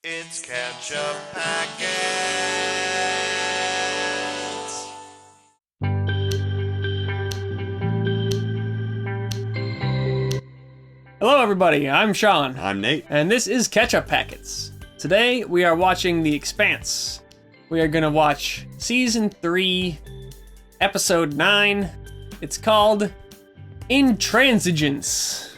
It's Ketchup Packets. Hello everybody, I'm Sean. I'm Nate. And this is Ketchup Packets. Today we are watching The Expanse. We are gonna watch Season 3, Episode 9. It's called Intransigence.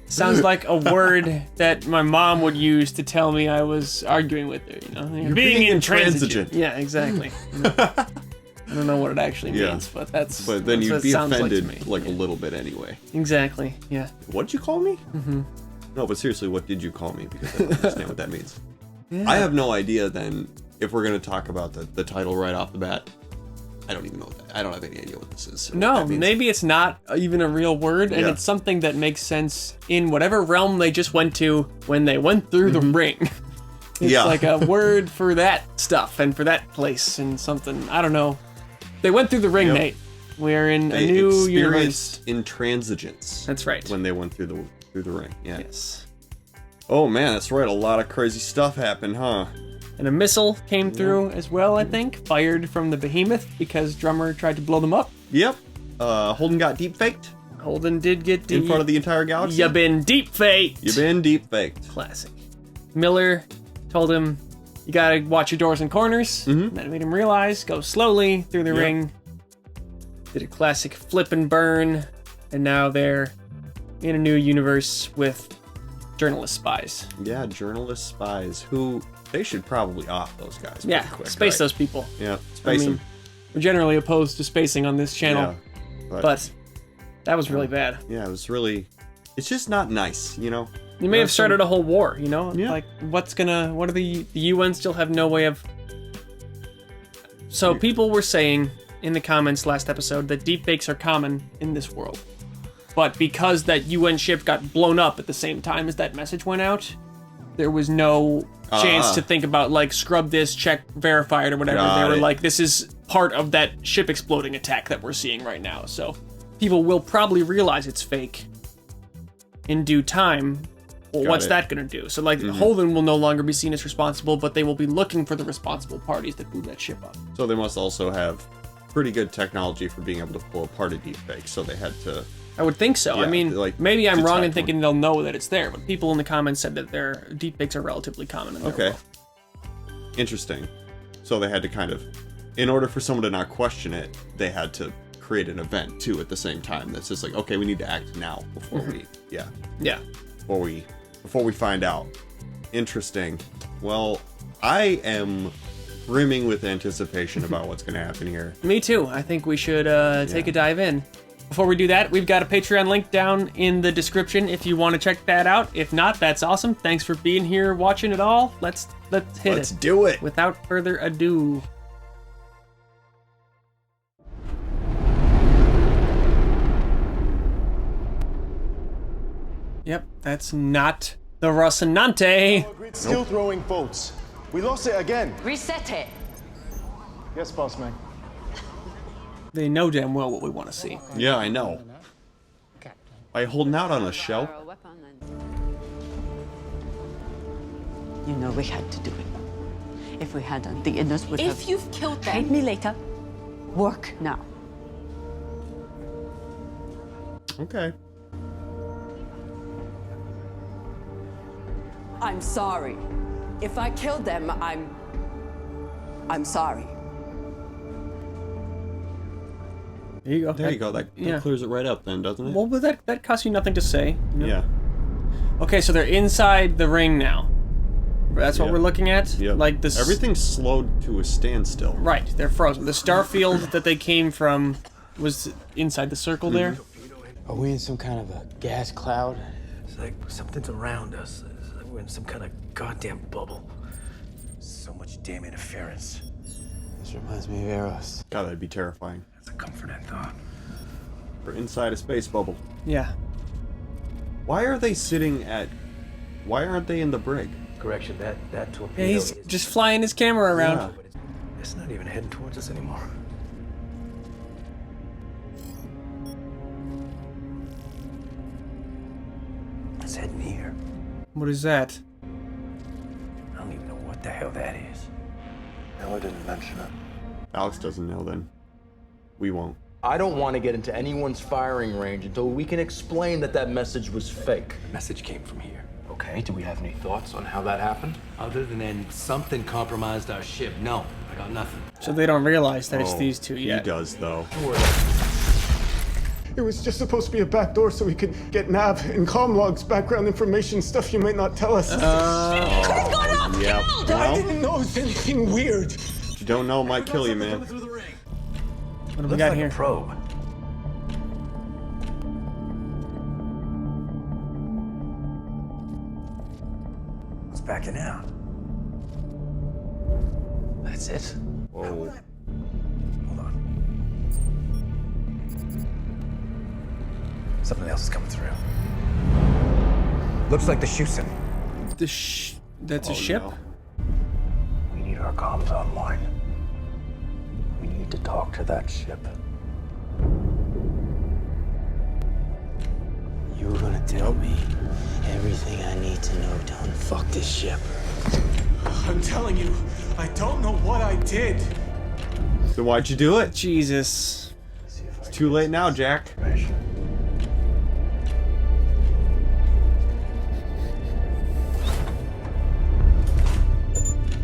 Sounds like a word that my mom would use to tell me I was arguing with her, you know? You're being intransigent. Yeah, exactly. I don't know what it actually means, but that's But then that's what you'd it be sounds offended like to me. like a little bit anyway. Exactly, yeah. What'd you call me? Mm-hmm. No, but seriously, what did you call me? Because I don't understand what that means. Yeah. I have no idea then if we're going to talk about the title right off the bat. I don't even know what that. I don't have any idea what this is. Or what No, that means. maybe it's not even a real word, and Yeah. it's something that makes sense in whatever realm they just went to when they went through the ring. It's Yeah. like a word for that stuff and for that place and something. I don't know. They went through the ring, Yep. Nate. We're in They a new universe. experienced intransigence. That's right. When they went through the ring. Yeah. Yes. Oh man, that's right. A lot of crazy stuff happened, huh? And a missile came through as well, I think, fired from the behemoth because Drummer tried to blow them up. Yep. Holden got deep faked Holden did get in front of the entire galaxy. You been deep faked. You been deep faked. Classic. Miller told him, you gotta watch your doors and corners. Mhm. That made him realize, go slowly through the Yep. ring. Did a classic flip and burn. And now they're in a new universe with journalist spies. Yeah, journalist spies who they should probably off those guys. Yeah, pretty quick, space right? those people. Yeah, space I mean, them. we're generally opposed to spacing on this channel, Yeah, but that was really bad. yeah, it was really. It's just not nice, you know. You may have started a whole war, you know? Yeah. Like, what are the UN still have no way of... So people were saying in the comments last episode that deepfakes are common in this world. But because that UN ship got blown up at the same time as that message went out, there was no chance to think about, like, scrub this, check, verify it, or whatever. Got They were it. like, this is part of that ship exploding attack that we're seeing right now. So people will probably realize it's fake in due time. Well, Got what's it. that going to do? So, like, Holden will no longer be seen as responsible, but they will be looking for the responsible parties that blew that ship up. So they must also have pretty good technology for being able to pull apart a deep fake. So they had to. I would think so. Yeah, I mean, like, maybe I'm wrong in detect thinking they'll know that it's there, but people in the comments said that their deepfakes are relatively common in their Okay. world. Interesting. So they had to kind of, in order for someone to not question it, they had to create an event too at the same time. That's just like, okay, we need to act now before we, Yeah. before we find out. Interesting. Well, I am brimming with anticipation about what's going to happen here. Me too. I think we should take a dive in. Before we do that, we've got a Patreon link down in the description if you want to check that out. If not, that's awesome. Thanks for being here, watching it all. Let's hit Let's it. do it. Without further ado. Yep, that's not the Rocinante. Grid still throwing faults. We lost it again. Reset it. Yes, boss man. They know damn well what we want to see. Yeah, I know. By holding out on a shell. You know we had to do it. If we hadn't, the Innos would have... If you've killed Paid them, me later. Work now. Okay. I'm sorry. If I killed them, I'm sorry. There you go. There you go. That Yeah. clears it right up then, doesn't it? Well, but that costs you nothing to say. You know? Yeah. Okay, so they're inside the ring now. That's what Yep. we're looking at? Yep. Like this. Everything's slowed to a standstill. Right, they're frozen. The star field that they came from was inside the circle there. Are we in some kind of a gas cloud? It's like something's around us. It's like we're in some kind of goddamn bubble. So much damn interference. This reminds me of Eros. God, that'd be terrifying. That's a comforting thought. We're inside a space bubble. Yeah. Why are they sitting at... Why aren't they in the brig? Correction, that torpedo Yeah, he's is... just flying his camera around. Yeah. But it's not even heading towards us anymore. It's heading here. What is that? the hell that is. No, I didn't mention it. Alex doesn't know then. We won't. I don't want to get into anyone's firing range until we can explain that that message was fake. The message came from here. Okay, do we have any thoughts on how that happened? Other than something compromised our ship, no, I got nothing. So they don't realize that it's these two yet. He does, though. It was just supposed to be a back door so we could get nav and comm logs, background information, stuff you might not tell us. Yeah. I Well, didn't know it was anything weird. what you don't know might kill you, man. What do we Looks got like here? a probe. It's backing out. That's it? Whoa. Hold on. Something else is coming through. Looks like the Shusen. That's a ship? No. We need our comms online. We need to talk to that ship. You were gonna tell me everything I need to know to unfuck this ship. I'm telling you, I don't know what I did. So why'd you do it? Jesus. It's too late now, Jack.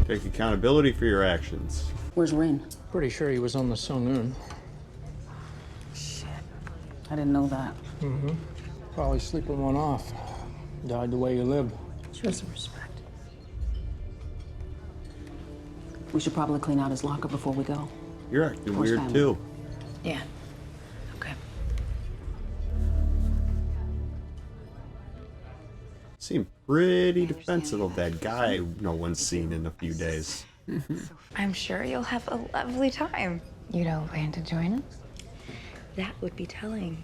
Take accountability for your actions. Where's Rin? Pretty sure he was on the Sung-Un. I didn't know that. Probably sleeping one off. Died the way you live. Show some respect. We should probably clean out his locker before we go. You're acting Course weird, family. too. Yeah. Okay. Seemed pretty defensive of that guy no one's seen in a few days. I'm sure you'll have a lovely time. You don't plan to join us? That would be telling.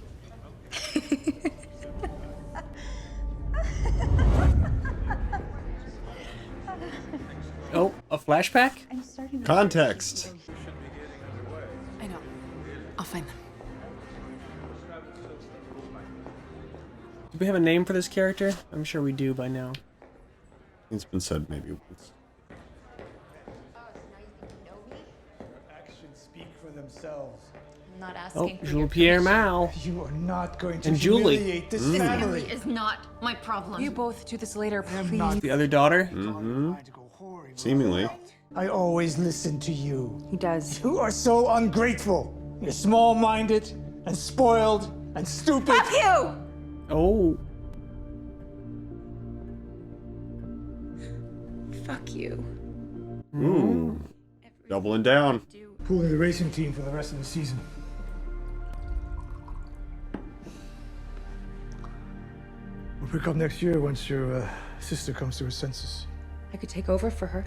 Oh, a flashback? I'm starting to Context. I know. I'll find them. Do we have a name for this character? I'm sure we do by now. It's been said maybe once. Actions speak for themselves. I'm not Oh, asking for Jules your Pierre permission. Mal. You are not going to And Julie. humiliate this This family. family is not my problem. You both do this later, I am please. not The other daughter? trying to go whoring. Seemingly. I always listen to you. He does. You are so ungrateful. You're small-minded and spoiled and stupid. Fuck you! Oh. Fuck you. Ooh. Doubling down. Pulling the racing team for the rest of the season. We'll pick up next year once your sister comes to her senses. I could take over for her.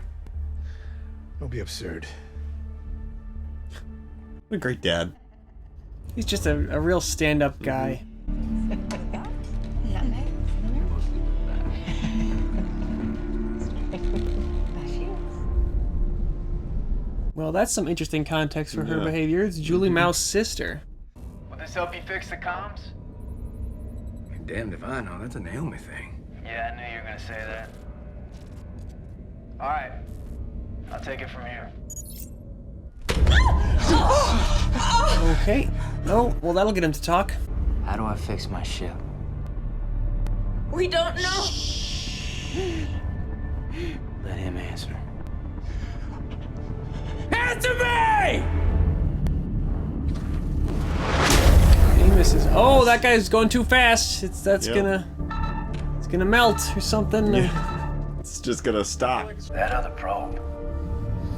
Don't be absurd. What a great dad. He's just a real stand-up guy. Well, that's some interesting context for her Yeah. behavior. It's Julie Mao's sister. Will this help you fix the comms? You're damned if I know. That's a Naomi thing. Yeah, I knew you were gonna say that. Alright. I'll take it from here. Okay. No, well, that'll get him to talk. How do I fix my ship? We don't know. Let him answer. Answer me! He misses. Oh, that guy's going too fast. It's gonna melt or something. It's just gonna stop. That other probe.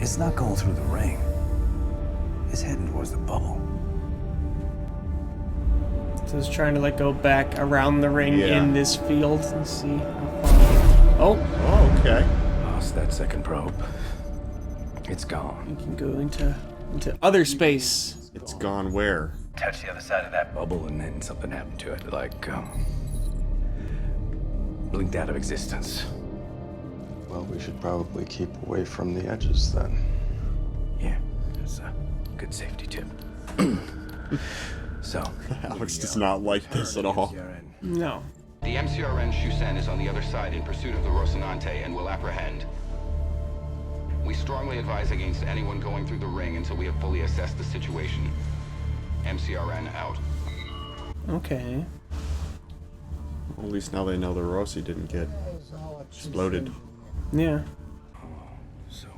It's not going through the ring. It's heading towards the bubble. So it's trying to like go back around the ring Yeah. in this field and see how far. Oh, okay. Lost that second probe. It's gone. You can go into other space. It's gone where? Touch the other side of that bubble and then something happened to it. Like, blinked out of existence. Well, we should probably keep away from the edges then. Yeah, that's a good safety tip. So, Alex does not like this at all. No. The MCRN Shusen is on the other side in pursuit of the Rocinante and will apprehend. strongly advise against anyone going through the ring until we have fully assessed the situation. MCRN out. Okay. Well, at least now they know the Rossi didn't get exploded. Yeah. So,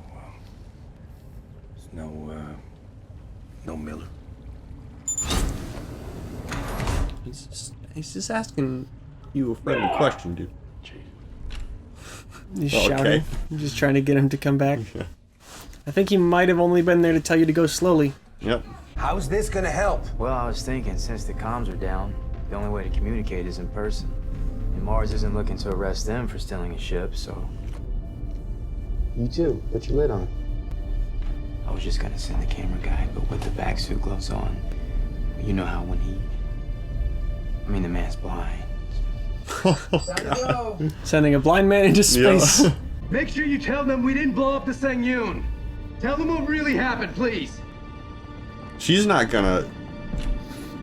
no Miller. He's just asking you a friendly question, dude. He's Okay. shouting. I'm just trying to get him to come back. Yeah. I think he might have only been there to tell you to go slowly. Yep. How's this gonna help? Well, I was thinking, since the comms are down, the only way to communicate is in person. And Mars isn't looking to arrest them for stealing a ship, so... You too. Put your lid on. I was just gonna send the camera guy, but with the vac suit gloves on, you know how when he... I mean, the man's blind. Sending a blind man into space. Yeah. Make sure you tell them we didn't blow up the Sang-Yoon. Tell them what really happened, please. She's not gonna...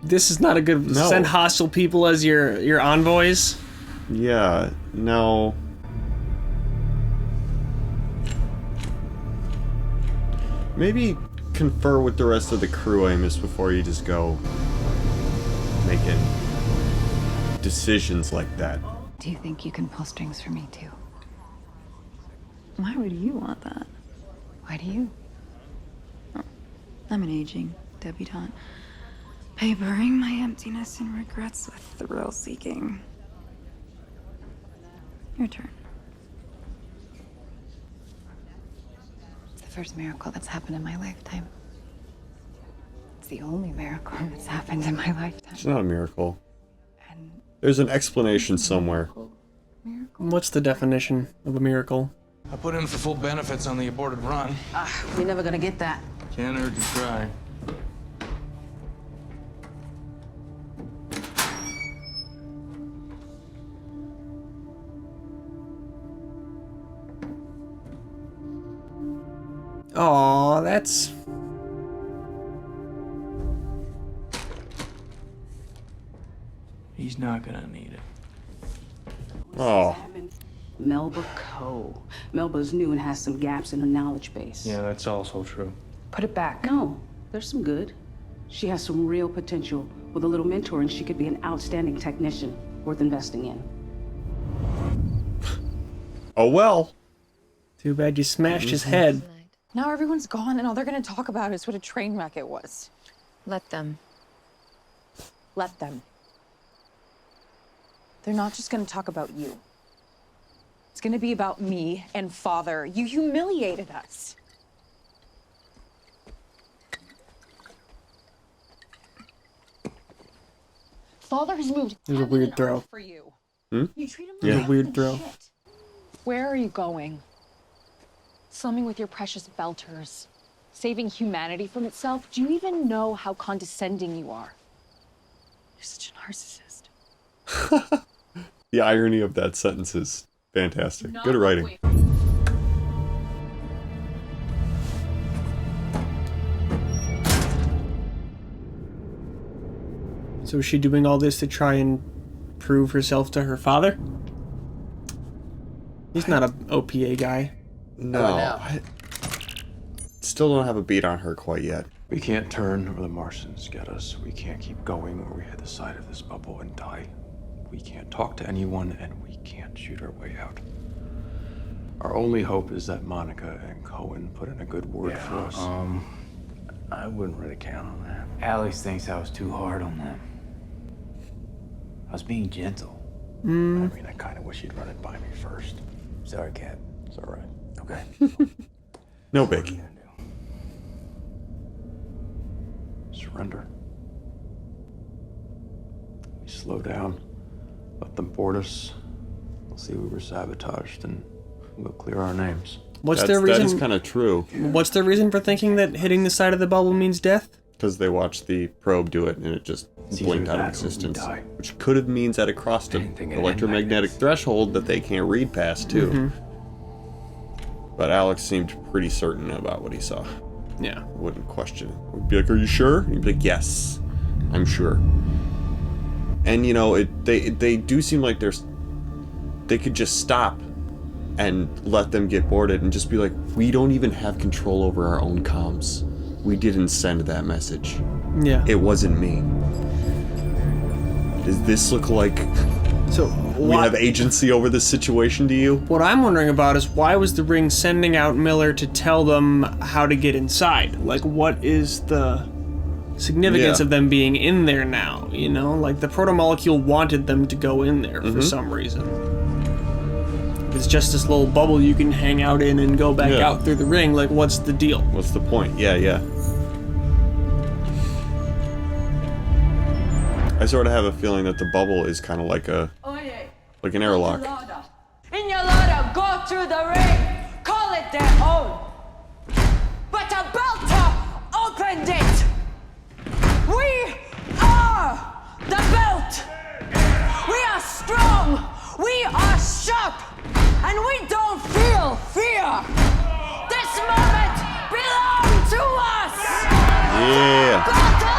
This is not a good... No. Send hostile people as your envoys. Yeah, no. Maybe confer with the rest of the crew, Amos, before you just go making decisions like that. Do you think you can pull strings for me too? Why would you want that? Why do you? Oh, I'm an aging debutante, papering my emptiness and regrets with thrill-seeking. Your turn. It's the first miracle that's happened in my lifetime. It's the only miracle that's happened in my lifetime. It's not a miracle. There's an explanation somewhere. What's the definition of a miracle? I put in for full benefits on the aborted run. We're never gonna get that. Can't hurt to try. Aw, that's... He's not gonna need it. Oh. Melba Coe. Melba's new and has some gaps in her knowledge base. Yeah, that's also true. Put it back. No, there's some good. She has some real potential. With a little mentoring, she could be an outstanding technician worth investing in. Oh well. Too bad you smashed his head. Now everyone's gone and all they're gonna talk about is what a train wreck it was. Let them. Let them. They're not just gonna talk about you. It's gonna be about me and Father. You humiliated us. Father has moved. It was a weird throw. For you. Hmm? You treat him Yeah. like A weird fucking throw. shit. Where are you going? Slumming with your precious belters. Saving humanity from itself? Do you even know how condescending you are? You're such a narcissist. The irony of that sentence is fantastic. Good writing. So is she doing all this to try and prove herself to her father? He's not a OPA guy. No. I still don't have a beat on her quite yet. We can't turn or the Martians get us. We can't keep going or we hit the side of this bubble and die. We can't talk to anyone and we can't shoot our way out. Our only hope is that Monica and Cohen put in a good word for us. I wouldn't really count on that. Alex thinks I was too hard on them. I was being gentle. I mean, I kind of wish you'd run it by me first. Sorry, Cap. It's all right. Okay. No biggie. Surrender. We slow down. Let them board us. They'll see we were sabotaged and we'll clear our names. What's their reason? That is kind of true. What's their reason for thinking that hitting the side of the bubble means death? Because they watched the probe do it and it just blinked out of existence. Which could have means that it crossed an electromagnetic threshold that they can't read past, too. But Alex seemed pretty certain about what he saw. Yeah. Wouldn't question it. Would be like, are you sure? He'd be like, yes, I'm sure. And, you know, they do seem like they could just stop and let them get boarded and just be like, we don't even have control over our own comms. We didn't send that message. Yeah. It wasn't me. Does this look like we have agency over this situation to you? What I'm wondering about is why was the ring sending out Miller to tell them how to get inside? Like, what is the significance of them being in there now, you know? Like, the protomolecule wanted them to go in there for some reason. It's just this little bubble you can hang out in and go back out through the ring. Like, what's the deal? What's the point? Yeah. I sort of have a feeling that the bubble is kind of like an airlock. In your ladder, go through the ring, call it their own. But a belter opened it. We are the belt. We are strong. We are sharp. And we don't feel fear. This moment belongs to us. Yeah. Belta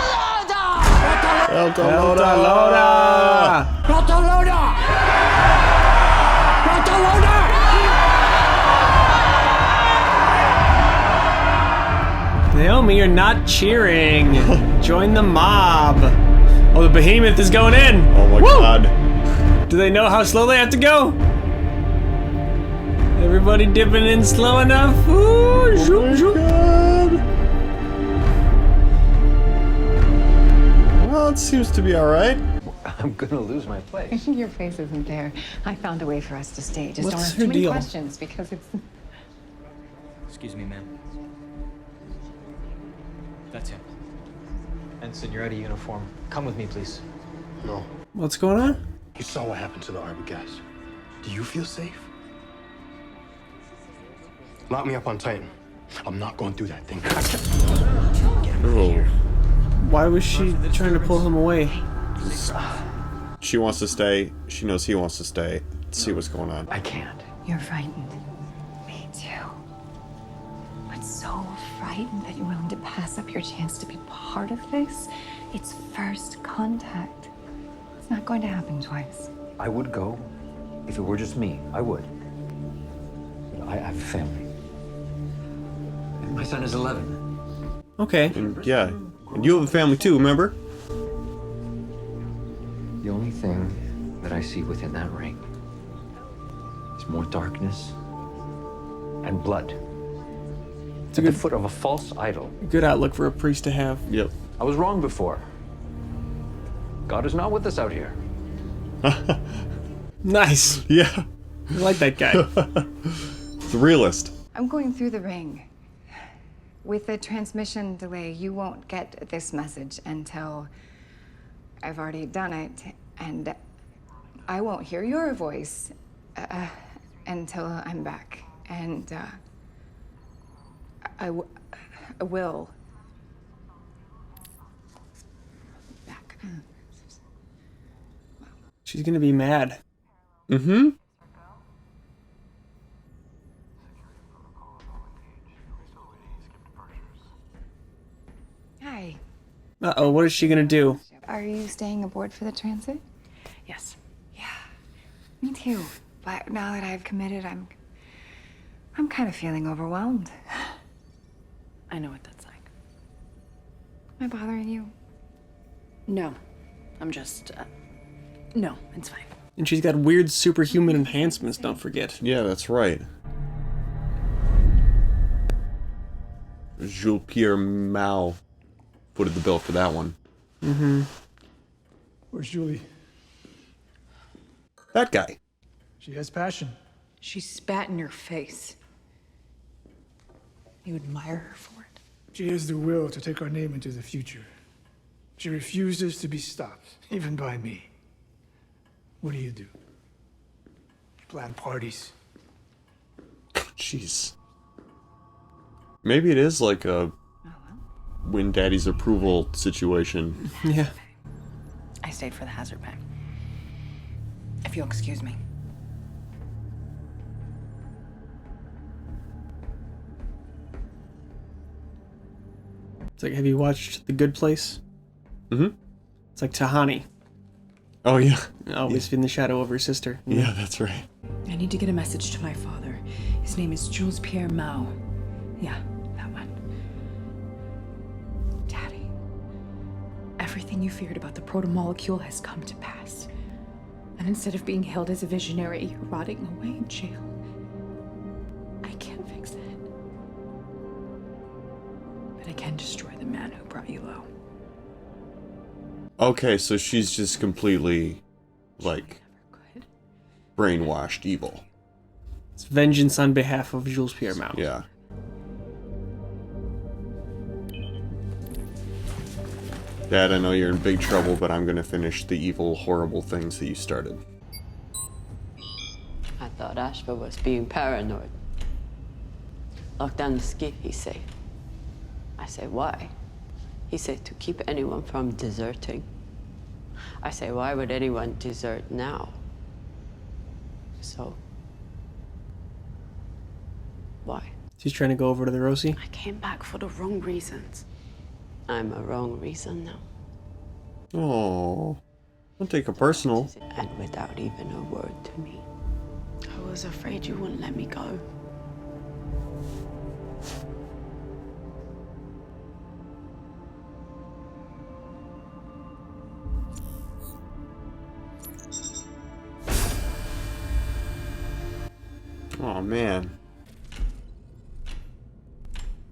Naomi, you're not cheering. Join the mob. Oh, the behemoth is going in. Oh my god. Do they know how slow they have to go? Everybody dipping in slow enough? Ooh, zoom, zoom. Well, it seems to be alright. I'm gonna lose my place. Your face isn't there. I found a way for us to stay. Just What's don't ask her too many deal? questions because it's... Excuse me, ma'am. That's him. Ensign, you're out of uniform. Come with me, please. No. What's going on? You saw what happened to the Arbor gas. Do you feel safe? Lock me up on Titan. I'm not going through that thing. Oh. Why was she trying to pull him away? She wants to stay. She knows he wants to stay. Let's see what's going on. I can't. You're frightened. Me too. But so frightened that you're willing to pass up your chance to be part of this? It's first contact. It's not going to happen twice. I would go if it were just me. I would. But I have a family. My son is 11. Okay. And yeah. And you have a family too, remember? The only thing that I see within that ring is more darkness and blood. It's at the foot of a false idol. Good outlook for a priest to have. Yep. I was wrong before. God is not with us out here. Nice. Yeah. I like that guy. The realist. I'm going through the ring. With the transmission delay, you won't get this message until I've already done it, and I won't hear your voice until I'm back. And I will. Back. She's gonna be mad. Mm-hmm. Hi. Uh-oh, what is she gonna do? Are you staying aboard for the transit? Yes. Me too. But now that I've committed, I'm kind of feeling overwhelmed. I know what that's like. Am I bothering you? No. I'm just, no, it's fine. And she's got weird superhuman enhancements, don't forget. Yeah, that's right. Jules Pierre Mao footed the bill for that one. Mm-hmm. Where's Julie? That guy. She has passion. She spat in your face. You admire her for it? She has the will to take our name into the future. She refuses to be stopped, even by me. What do? You plan parties. Jeez. Maybe it is like a win daddy's approval situation. Yeah. I stayed for the hazard pay. If you'll excuse me. It's like, have you watched The Good Place? Mm-hmm. It's like Tahani. Oh, yeah. Always in the shadow of her sister. Yeah, that's right. I need to get a message to my father. His name is Jules Pierre Mao. Yeah, that one. Daddy, everything you feared about the proto-molecule has come to pass. And instead of being held as a visionary, you're rotting away in jail. I can't fix it. But I can destroy the man who brought you low. Okay, so she's just completely, like, brainwashed evil. It's vengeance on behalf of Jules Pierre Mao. Yeah. Dad, I know you're in big trouble, but I'm gonna finish the evil, horrible things that you started. I thought Ashford was being paranoid. Lock down the skiff, he said. I say, why? He said to keep anyone from deserting. I say, why would anyone desert now? So, why? She's trying to go over to the Rosie. I came back for the wrong reasons. I'm a wrong reason now. Oh, don't take it personal. And without even a word to me. I was afraid you wouldn't let me go. Oh, man.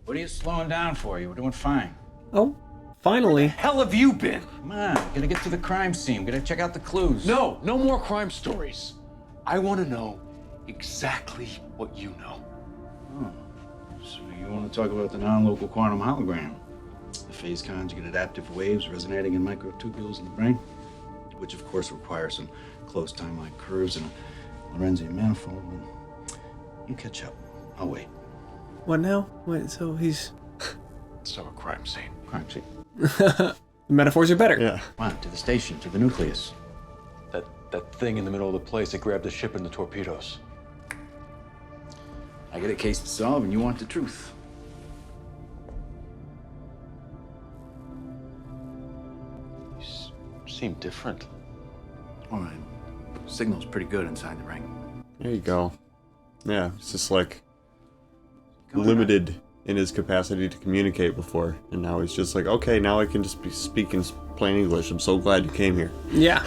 What are you slowing down for? You were doing fine. Oh, finally. Where the hell have you been? Come on, gotta get to the crime scene. Gotta check out the clues. No more crime stories. I want to know exactly what you know. Oh, so you want to talk about the non-local quantum hologram? The phase conjugate adaptive waves resonating in microtubules in the brain, which of course requires some close time-like curves and a Lorentzian manifold. You catch up. I'll wait. What now? Wait, so he's... So a crime scene. Crime scene. The metaphors are better. Yeah. Come on, to the station, to the nucleus. That thing in the middle of the place that grabbed the ship and the torpedoes. I got a case to solve and you want the truth. You seem different. All right. Signal's pretty good inside the ring. There you go. Yeah, it's just like limited in his capacity to communicate before, and now he's just like, okay, now I can just be speaking plain English. I'm so glad you came here. Yeah.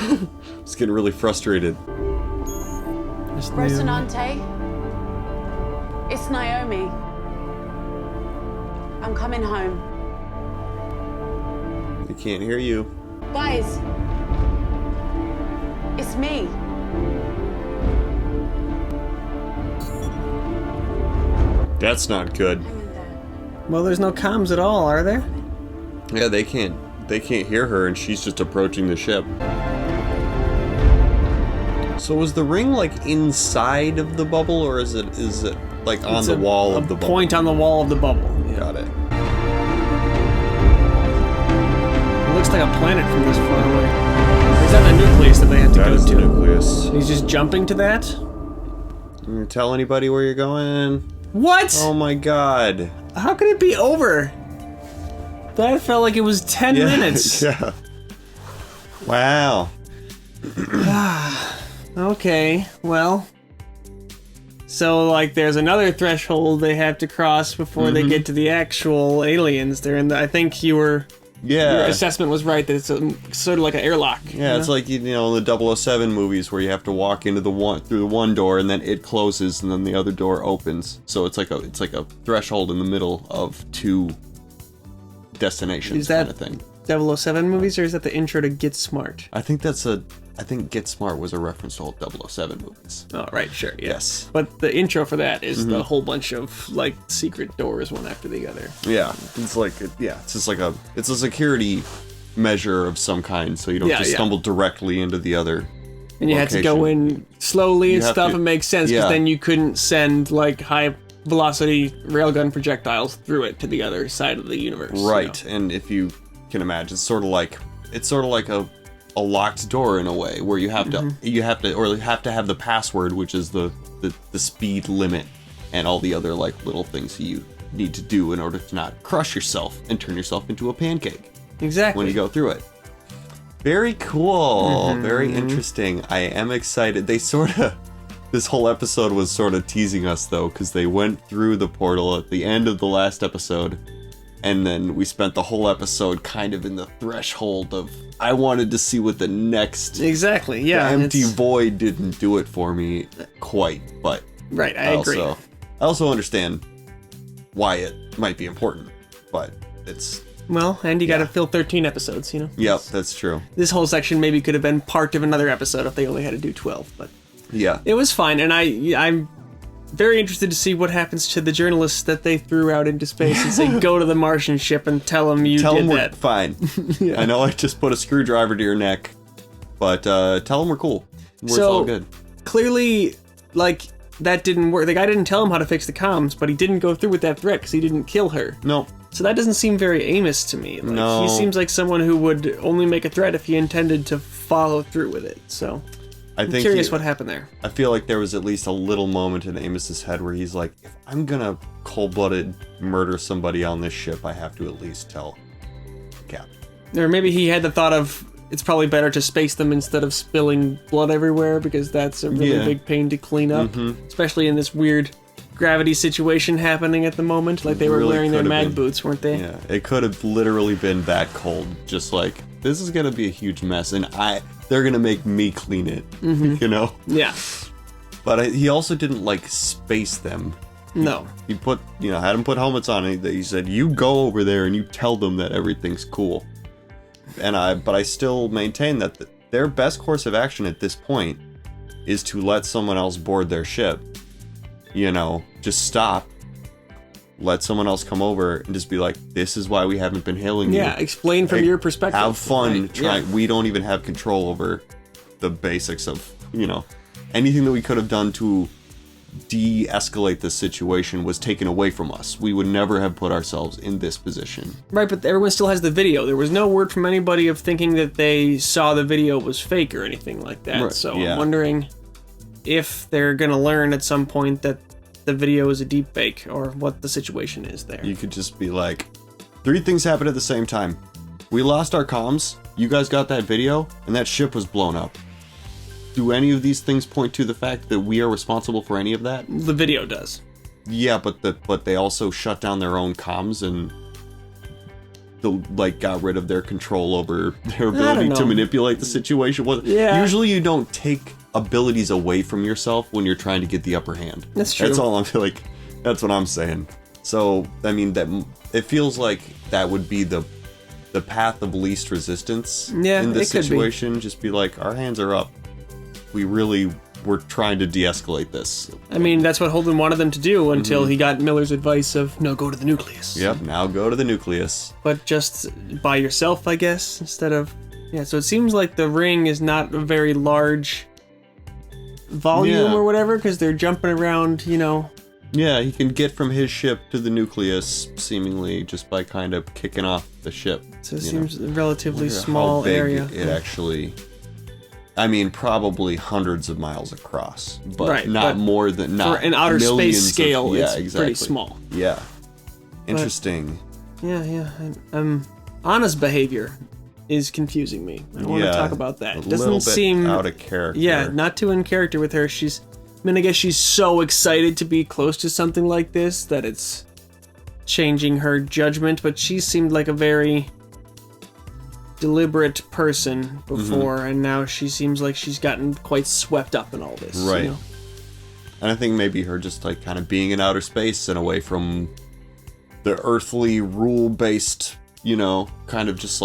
It's getting really frustrated. Rocinante, it's Naomi. I'm coming home. They can't hear you. Guys, it's me. That's not good. Well, there's no comms at all, are there? Yeah, they can't hear her, and she's just approaching the ship. So was the ring like inside of the bubble, or is it like on the wall of the bubble? Point on the wall of the bubble. Yeah. Got it. It looks like a planet from this far away. Is that the nucleus that they had to go to? That is the nucleus. He's just jumping to that? You tell anybody where you're going? What? Oh my god. How could it be over? That felt like it was 10 minutes. Yeah. Wow. Okay, well. So, like, there's another threshold they have to cross before they get to the actual aliens. They're in the, I think your assessment was right, that it's sort of like an airlock. Yeah, it's like, you know, in the 007 movies where you have to walk into through the one door and then it closes and then the other door opens. So it's like a threshold in the middle of two destinations kind of thing. 007 movies, or is that the intro to Get Smart? I think Get Smart was a reference to old 007 movies. Oh, right, sure, yeah. Yes. But the intro for that is the whole bunch of, like, secret doors one after the other. Yeah, it's like, it's just like it's a security measure of some kind, so you don't just stumble directly into the other And you had to go in slowly and stuff, to, and make sense, because then you couldn't send, like, high-velocity railgun projectiles through it to the other side of the universe. Right, you know? and if you can imagine, it's sort of like a locked door in a way, where you have to have the password, which is the speed limit and all the other like little things you need to do in order to not crush yourself and turn yourself into a pancake. Exactly. When you go through it. Very cool. Very interesting. I am excited. They sort of this whole episode was sort of teasing us, though, because they went through the portal at the end of the last episode, and then we spent the whole episode kind of in the threshold of, I wanted to see what the next... Exactly, yeah. The empty void didn't do it for me quite, but... Right, I agree. I also understand why it might be important, but it's... Well, and you gotta fill 13 episodes, you know? Yep, that's true. This whole section maybe could have been part of another episode if they only had to do 12, but... Yeah. It was fine, and I'm very interested to see what happens to the journalists that they threw out into space and say, go to the Martian ship and tell them you did we're that. Fine. Yeah. I know I just put a screwdriver to your neck, but tell them we're cool. It's all good. Clearly, like, that didn't work. The guy didn't tell him how to fix the comms, but he didn't go through with that threat because he didn't kill her. No. So that doesn't seem very Amos to me. Like, no. He seems like someone who would only make a threat if he intended to follow through with it, so... I'm curious what happened there. I feel like there was at least a little moment in Amos's head where he's like, if I'm gonna cold-blooded murder somebody on this ship, I have to at least tell Cap. Or maybe he had the thought of, it's probably better to space them instead of spilling blood everywhere, because that's a really big pain to clean up. Especially in this weird gravity situation happening at the moment. Like, they were wearing their mag boots, weren't they? Yeah, it could have literally been that cold. Just like, this is gonna be a huge mess, and they're gonna make me clean it, you know? Yeah. But he also didn't, like, space them. No. He put, had them put helmets on, and he said, you go over there and you tell them that everything's cool. But I still maintain that their best course of action at this point is to let someone else board their ship. Just stop. Let someone else come over and just be like, this is why we haven't been hailing you. Yeah, explain from your perspective. Have fun. Right. We don't even have control over the basics of, anything that we could have done to de-escalate this situation was taken away from us. We would never have put ourselves in this position. Right, but everyone still has the video. There was no word from anybody of thinking that they saw the video was fake or anything like that. Right, so yeah. I'm wondering if they're going to learn at some point that the video is a deep fake, or what the situation is there. You could just be like, 3 things happened at the same time. We lost our comms, you guys got that video, and that ship was blown up. Do any of these things point to the fact that we are responsible for any of that? The video does. Yeah, but they also shut down their own comms and got rid of their control over their ability to manipulate the situation. Usually you don't take abilities away from yourself when you're trying to get the upper hand. That's true. That's all that's what I'm saying. So, I mean, that it feels like that would be the path of least resistance in this situation. Just be like, our hands are up. We're trying to de-escalate this. I mean, that's what Holden wanted them to do until he got Miller's advice of, no, go to the nucleus. Yep, now go to the nucleus. But just by yourself, I guess, instead of... Yeah, so it seems like the ring is not a very large volume or whatever, because they're jumping around, Yeah, he can get from his ship to the nucleus, seemingly, just by kind of kicking off the ship. So it seems a relatively small area. It actually... I mean, probably hundreds of miles across, but not more than... For an outer space scale, it's exactly. pretty small. Yeah. Interesting. Yeah. Anna's behavior is confusing me. I want to talk about that. It doesn't seem out of character. Yeah, not too in character with her. I guess she's so excited to be close to something like this that it's changing her judgment, but she seemed like a very deliberate person before, and now she seems like she's gotten quite swept up in all this. Right. And I think maybe her just kind of being in outer space and away from the earthly rule-based, kind of just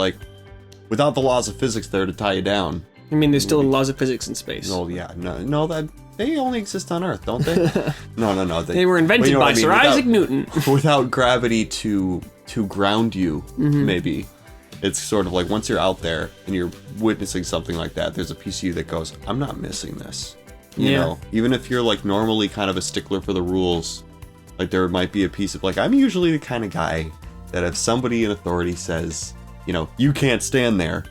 without the laws of physics there to tie you down. I mean, there's still laws of physics in space. Oh yeah, no, that they only exist on Earth, don't they? No. They were invented by Sir Isaac Newton. Without gravity to ground you, maybe. It's sort of like once you're out there and you're witnessing something like that, there's a piece of you that goes, I'm not missing this. You know? Even if you're normally kind of a stickler for the rules, there might be a piece of I'm usually the kind of guy that if somebody in authority says, you can't stand there,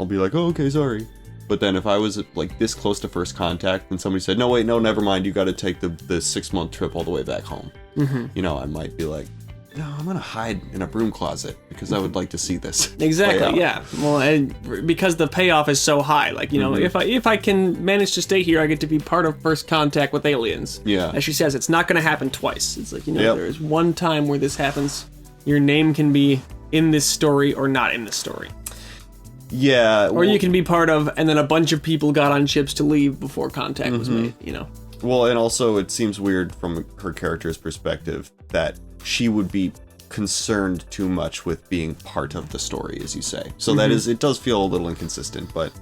I'll be like, oh, okay, sorry. But then if I was this close to first contact and somebody said, no, never mind, you got to take the 6-month trip all the way back home. I might be like, no, I'm gonna hide in a broom closet because I would like to see this. Exactly. Yeah. Well, and because the payoff is so high, like, you know, if I can manage to stay here, I get to be part of First Contact with aliens. Yeah. As she says, it's not going to happen twice. It's like, you know, there is one time where this happens. Your name can be in this story or not in this story. Yeah. Or you can be part of, and then a bunch of people got on ships to leave before contact was made, you know. Well, and also it seems weird from her character's perspective that she would be concerned too much with being part of the story, as you say. So that is, it does feel a little inconsistent, but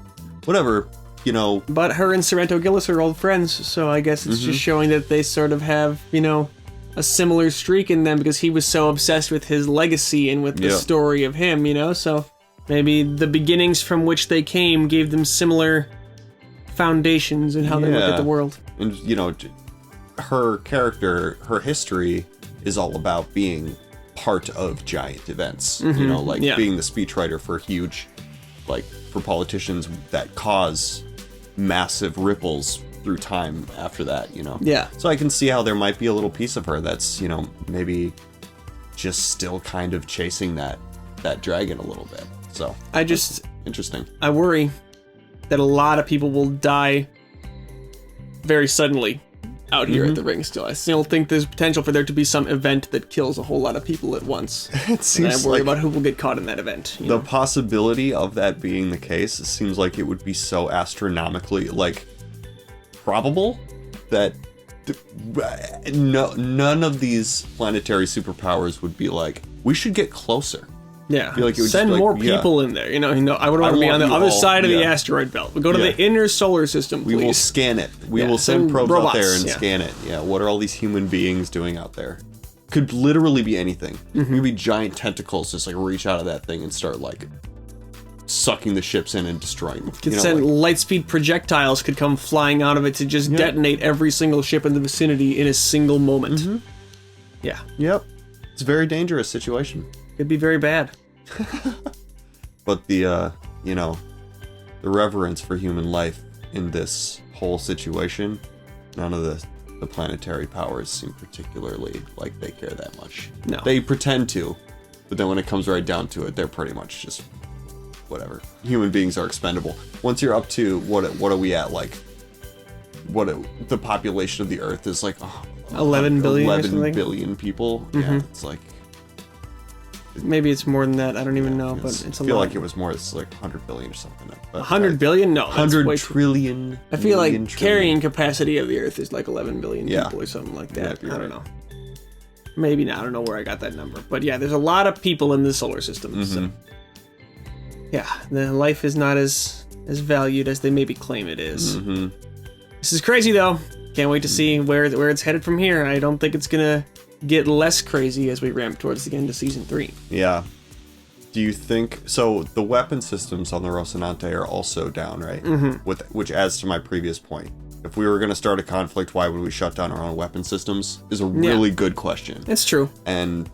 whatever, you know. But her and Sorrento Gillis are old friends, so I guess it's just showing that they sort of have, you know, a similar streak in them because he was so obsessed with his legacy and with the story of him, you know, so maybe the beginnings from which they came gave them similar foundations in how they look at the world. And, you know, her character, her history is all about being part of giant events, you know, like being the speechwriter for huge, like, for politicians that cause massive ripples through time after that, you know? Yeah. So I can see how there might be a little piece of her that's, you know, maybe just still kind of chasing that dragon a little bit. So I just... Interesting. I worry that a lot of people will die very suddenly out here at the ring still. I still think there's potential for there to be some event that kills a whole lot of people at once. It seems and I worry about who will get caught in that event. The possibility of that being the case seems like it would be so astronomically, like, probable that none of these planetary superpowers would be like, we should get closer. Yeah, like it would send more people in there. You know, I would want to be on the other side of the asteroid belt. We go to the inner solar system, please. We will scan it. We will send probes out there and scan it. Yeah, what are all these human beings doing out there? Could literally be anything. Could be giant tentacles just like reach out of that thing and start like sucking the ships in and destroying them. Could send light speed projectiles could come flying out of it to just detonate every single ship in the vicinity in a single moment. Yeah. Yep. It's a very dangerous situation. Could be very bad. But the, you know, the reverence for human life in this whole situation, none of the planetary powers seem particularly like they care that much. No. They pretend to, but then when it comes right down to it, they're pretty much just whatever. Human beings are expendable. Once you're up to, what are we at, like, the population of the Earth is like 11 billion 11 billion people. Yeah, it's like... Maybe it's more than that. I don't even know, but it's a lot. I feel like it was more. It's like 100 billion or something. 100 billion? No, 100 trillion. I feel like carrying capacity of the Earth is like 11 billion people or something like that. I don't know. Maybe not. I don't know where I got that number, but yeah, there's a lot of people in the solar system. So yeah, the life is not as valued as they maybe claim it is. This is crazy though. Can't wait to see where it's headed from here. I don't think it's gonna get less crazy as we ramp towards the end of season 3. Yeah. Do you think so? The weapon systems on the Rocinante are also down, right? Which adds to my previous point. If we were going to start a conflict, why would we shut down our own weapon systems? Is a really good question. It's true.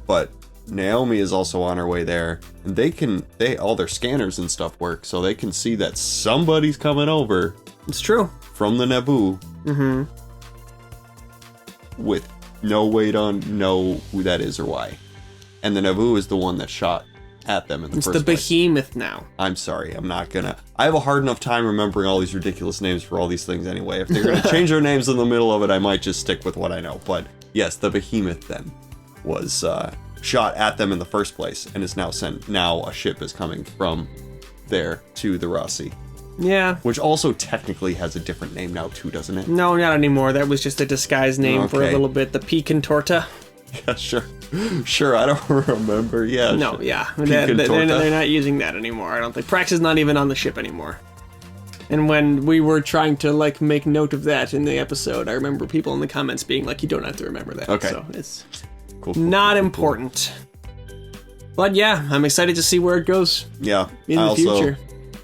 But Naomi is also on her way there, and they all their scanners and stuff work, so they can see that somebody's coming over. It's true. From the Naboo. With no way to know who that is or why. And the Naboo is the one that shot at them in the first place. It's the behemoth now. I'm sorry, I'm not gonna... I have a hard enough time remembering all these ridiculous names for all these things anyway. If they're gonna change their names in the middle of it, I might just stick with what I know. But yes, the behemoth then was shot at them in the first place, and is now a ship is coming from there to the Rossi. Yeah. Which also technically has a different name now too, doesn't it? No, not anymore. That was just a disguised name for a little bit. The Pecan Torta. Yeah, sure. Sure, I don't remember. Yeah. No, sure. yeah. They're not using that anymore, I don't think. Prax is not even on the ship anymore. And when we were trying to, like, make note of that in the episode, I remember people in the comments being like, you don't have to remember that. Okay. So it's not important. But yeah, I'm excited to see where it goes. Yeah. In the future.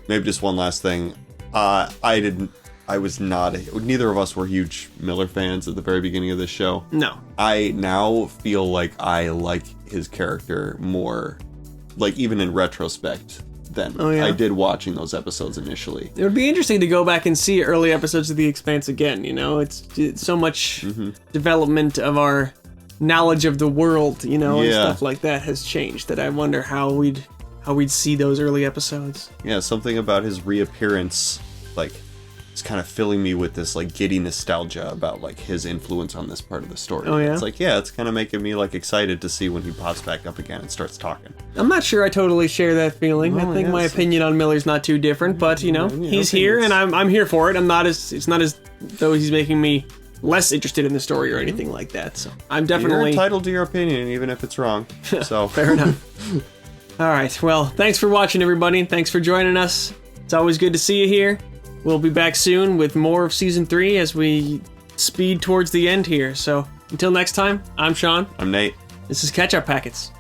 Maybe just one last thing. Neither of us were huge Miller fans at the very beginning of this show. No. I now feel like I like his character more, like even in retrospect, than I did watching those episodes initially. It would be interesting to go back and see early episodes of The Expanse again, you know? It's so much development of our knowledge of the world, you know, and Yeah. stuff like that has changed. That I wonder how we'd see those early episodes. Yeah, something about his reappearance, like, it's kind of filling me with this, like, giddy nostalgia about, like, his influence on this part of the story. Oh, yeah? It's like, yeah, it's kind of making me, like, excited to see when he pops back up again and starts talking. I'm not sure I totally share that feeling. I Oh, think my yes. opinion on Miller's not too different, but you know, he's here and I'm here for it. It's not as though he's making me less interested in the story or anything like that. So I'm definitely You're entitled to your opinion, even if it's wrong. So fair enough. All right. Well, thanks for watching, everybody. Thanks for joining us. It's always good to see you here. We'll be back soon with more of Season 3 as we speed towards the end here. So until next time, I'm Sean. I'm Nate. This is Catch Up Packets.